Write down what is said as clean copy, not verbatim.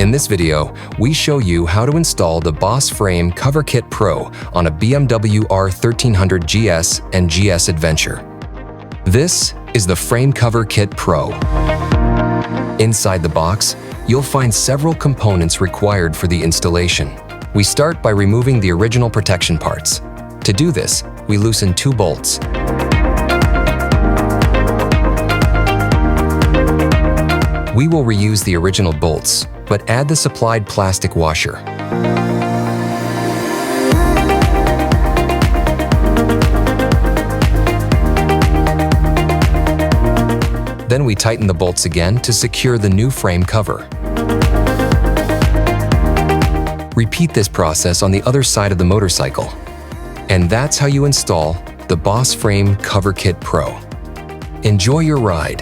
In this video, we show you how to install the BOS Frame Cover Kit Pro on a BMW R 1300 GS and GS Adventure. This is the Frame Cover Kit Pro. Inside the box, you'll find several components required for the installation. We start by removing the original protection parts. To do this, we loosen 2 bolts. We will reuse the original bolts, but add the supplied plastic washer. Then we tighten the bolts again to secure the new frame cover. Repeat this process on the other side of the motorcycle. And that's how you install the BOS Frame Cover Kit Pro. Enjoy your ride.